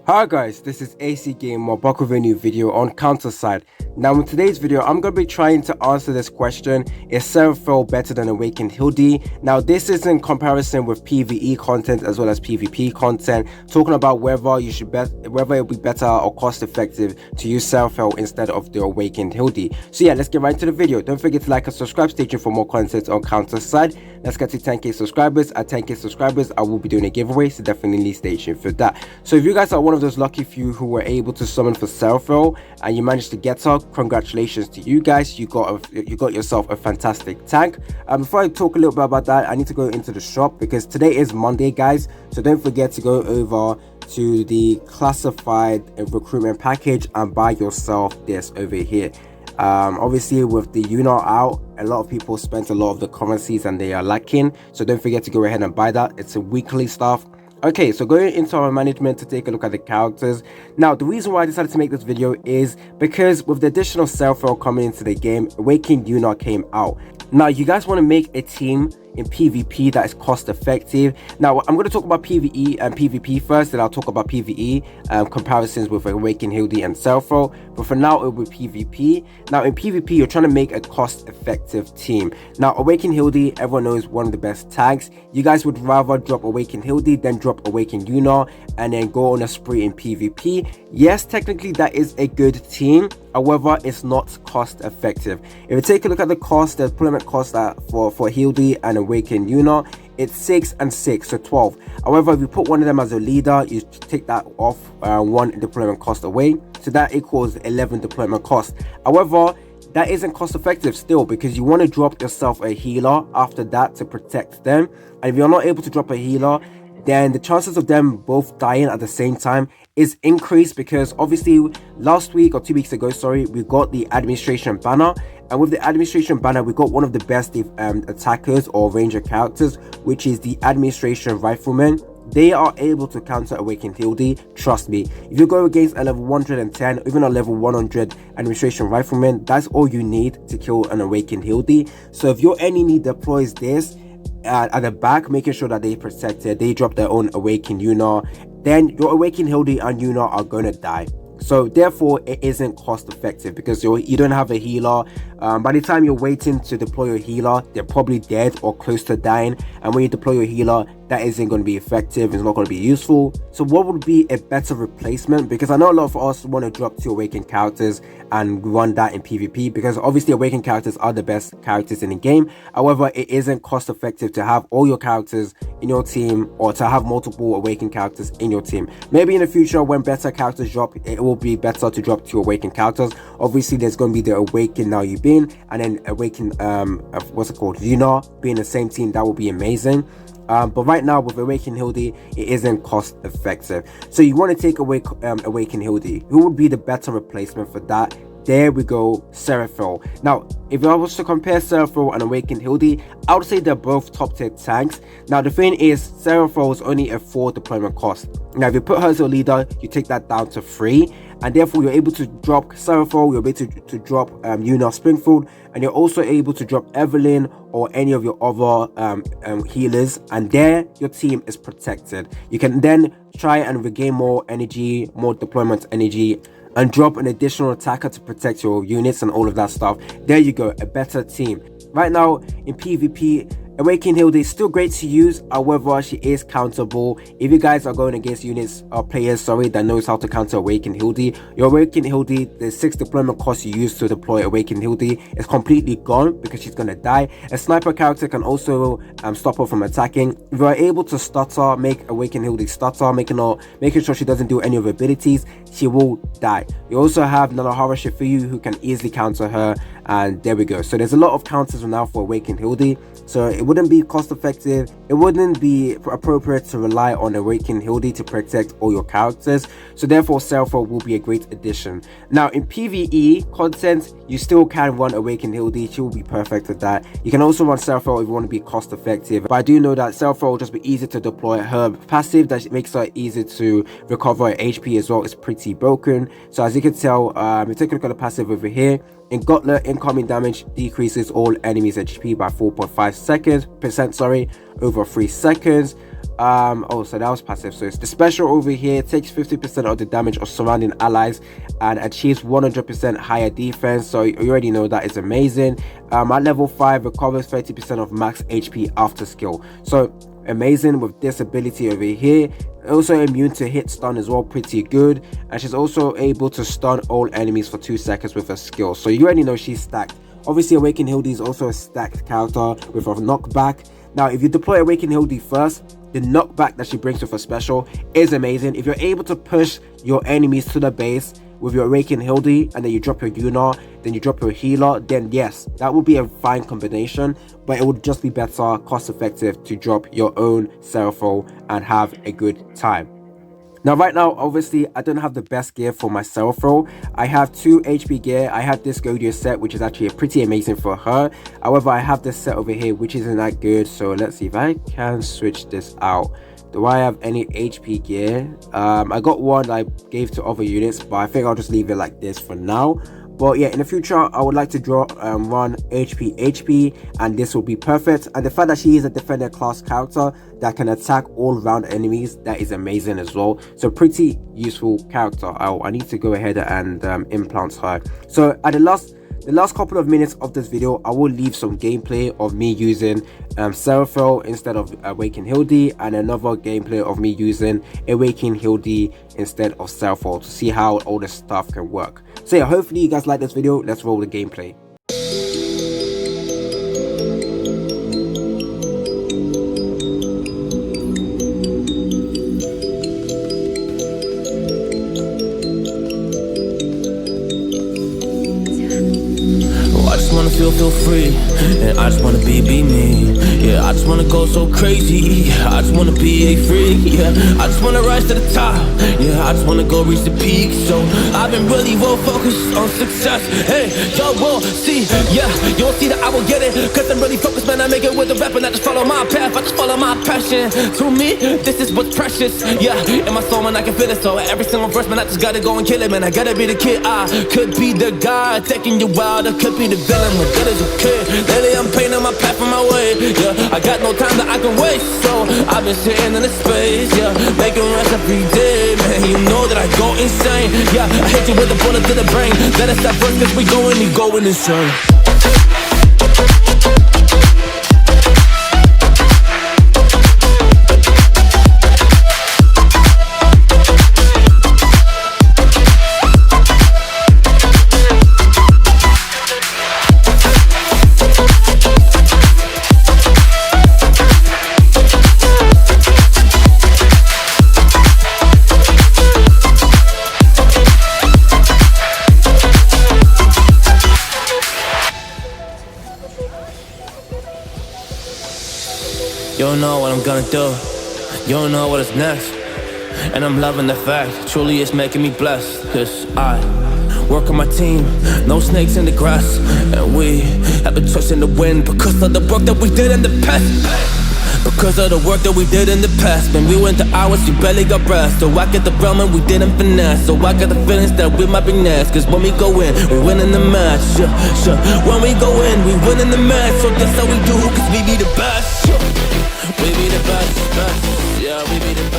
Hi guys, this is AC Gamer back with a new video on Counter Side. Now in today's video, I'm going to be trying to answer this question: is Serapel better than Awakened Hilde? Now this is in comparison with PvE content as well as PvP content, talking about whether you should whether it will be better or cost effective to use Serapel instead of the Awakened Hilde. So yeah, let's get right into the video. Don't forget to like and subscribe, stay tuned for more content on Counter Side. Let's get to 10k subscribers. At 10k subscribers, I will be doing a giveaway, so definitely stay tuned for that. So if you guys are one of those lucky few who were able to summon for Serapel and you managed to get her, congratulations to you guys. You got yourself a fantastic tank. Before I talk a little bit about that, I need to go into the shop because today is Monday, guys. So don't forget to go over to the classified recruitment package and buy yourself this over here. Obviously with the UNR out, a lot of people spent a lot of the currencies and they are lacking, so don't forget to go ahead and buy that. It's a weekly stuff. Okay, so going into our management to take a look at the characters. Now the reason why I decided to make this video is because with the additional Serapel coming into the game, Awakened UNR came out. Now you guys want to make a team in PvP that is cost effective. Now I'm going to talk about PvE and PvP first, then I'll talk about PvE comparisons with Awakened Hilde and Serapel, but for now it will be PvP. Now in PvP you're trying to make a cost effective team. Now Awakened Hilde, everyone knows, one of the best tags. You guys would rather drop Awakened Hilde than drop Awakened UNR and then go on a spree in PvP. Yes, technically that is a good team, however it's not cost effective. If you take a look at the cost, the deployment cost for Hilde and Awakened UNR, it's 6 and 6, so 12. However, if you put one of them as a leader, you take that off one deployment cost away, so that equals 11 deployment cost. However, that isn't cost effective still, because you want to drop yourself a healer after that to protect them, and if you're not able to drop a healer, then the chances of them both dying at the same time is increased, because obviously last week or 2 weeks ago, sorry, we got the administration banner, and with the administration banner we got one of the best attackers or ranger characters, which is the administration rifleman. They are able to counter Awakened Hilde, trust me. If you go against a level 110 or even a level 100 administration rifleman, that's all you need to kill an Awakened Hilde. So if your enemy deploys this at the back, making sure that they protected, they drop their own Awakened UNR, then your Awakened Hilde and UNR are going to die. So therefore it isn't cost effective, because you don't have a healer. By the time you're waiting to deploy your healer, they're probably dead or close to dying, and when you deploy your healer, that isn't going to be effective. It's not going to be useful. So what would be a better replacement? Because I know a lot of us want to drop 2 Awakened characters and run that in PvP, because obviously Awakened characters are the best characters in the game. However, it isn't cost effective to have all your characters in your team, or to have multiple Awakened characters in your team. Maybe in the future when better characters drop, it will be better to drop 2 Awakened characters. Obviously there's going to be the Awakened Now You Been, and then Awakened what's it called, UNR being the same team. That will be amazing. But right now with Awakened Hilde, it isn't cost effective. So you want to take away Awakened Hilde. Who would be the better replacement for that? There we go, Serapel. Now, if I was to compare Serapel and Awakened Hilde, I would say they're both top tier tanks. Now, the thing is, Serapel is only a 4 deployment cost. Now, if you put her as a leader, you take that down to 3. And therefore, you're able to drop Serapel, you're able to drop UNR Springfield, and you're also able to drop Evelyn or any of your other healers. And there, your team is protected. You can then try and regain more energy, more deployment energy, and drop an additional attacker to protect your units and all of that stuff. There you go, a better team. Right now in PvP, Awakened Hilde is still great to use, however she is counterable. If you guys are going against units or players, sorry, that knows how to counter Awakened Hilde, your Awakened Hilde, the 6 deployment cost you use to deploy Awakened Hilde is completely gone, because she's gonna die. A sniper character can also stop her from attacking. If you are able to stutter, make Awakened Hilde stutter, making sure she doesn't do any of her abilities, she will die. You also have Nanahara Shifuyu, who can easily counter her, and there we go. So there's a lot of counters now for Awakened Hilde, so it wouldn't be cost effective, it wouldn't be appropriate to rely on Awakened Hilde to protect all your characters. So therefore Serapel will be a great addition. Now in PvE content, you still can run Awakened Hilde, she will be perfect with that. You can also run Serapel if you want to be cost effective, but I do know that Serapel will just be easy to deploy. Her passive that makes her easy to recover her HP as well is pretty broken. So as you can tell, you take a look at the passive over here, In Gauntlet, incoming damage decreases all enemies' HP by 4.5% over 3 seconds. So that was passive. So it's the special over here, takes 50% of the damage of surrounding allies and achieves 100% higher defense. So you already know that is amazing. At level 5, recovers 30% of max HP after skill. So amazing with this ability over here. Also immune to hit stun as well, pretty good. And she's also able to stun all enemies for 2 seconds with her skill. So you already know she's stacked. Obviously, Awakened Hilde is also a stacked character with a knockback. Now, if you deploy Awakened Hilde first, the knockback that she brings with her special is amazing. If you're able to push your enemies to the base with your Awakened Hilde and then you drop your Yuna, then you drop your healer, then yes, that would be a fine combination, but it would just be better, cost effective to drop your own Serapel and have a good time. Now right now, obviously, I don't have the best gear for my Serapel. I have 2 HP gear. I have this Godio set, which is actually pretty amazing for her. However, I have this set over here, which isn't that good. So let's see if I can switch this out. Do I have any HP gear? I got one I gave to other units, but I think I'll just leave it like this for now. But yeah, in the future, I would like to run HP, and this will be perfect. And the fact that she is a defender class character that can attack all round enemies, that is amazing as well. So pretty useful character. I need to go ahead and implant her. So at the last couple of minutes of this video, I will leave some gameplay of me using Serapel instead of Awakened Hilde, and another gameplay of me using Awakened Hilde instead of Serapel to see how all this stuff can work. So yeah, hopefully you guys like this video. Let's roll the gameplay. Feel free, and I just wanna be me. Yeah, I just wanna go so crazy. I just wanna be a freak. Yeah, I just wanna rise to the top. Yeah, I just wanna go reach the peak. So I've been really well focused on success. Hey, y'all will see. Yeah, you'll see that I will get it. Cause I'm really focused, man. I make it with the rap and I just follow my path. I just follow my passion. To me, this is what's precious. Yeah, in my soul, man, I can feel it. So every single verse, man, I just gotta go and kill it, man. I gotta be the kid. I could be the guy taking you wild. I could be the villain. Good as a kid. Lately I'm painting my path on my way. Yeah, I got no time that I can waste. So I've been sitting in the space. Yeah, making rest every day. Man, you know that I go insane. Yeah, I hit you with a bullet to the brain. Let us stop first cause we going insane. You don't know what I'm gonna do. You don't know what is next. And I'm loving the fact, truly it's making me blessed. Cause I work on my team, no snakes in the grass. And we have been trusting the wind because of the work that we did in the past. Because of the work that we did in the past. When we went to hours, we barely got rest. So I get the realm and we didn't finesse. So I got the feelings that we might be next. Cause when we go in, we win in the match. When we go in, we win in the match. So that's how we do, cause we be the best. We be the best. Yeah, we be the best.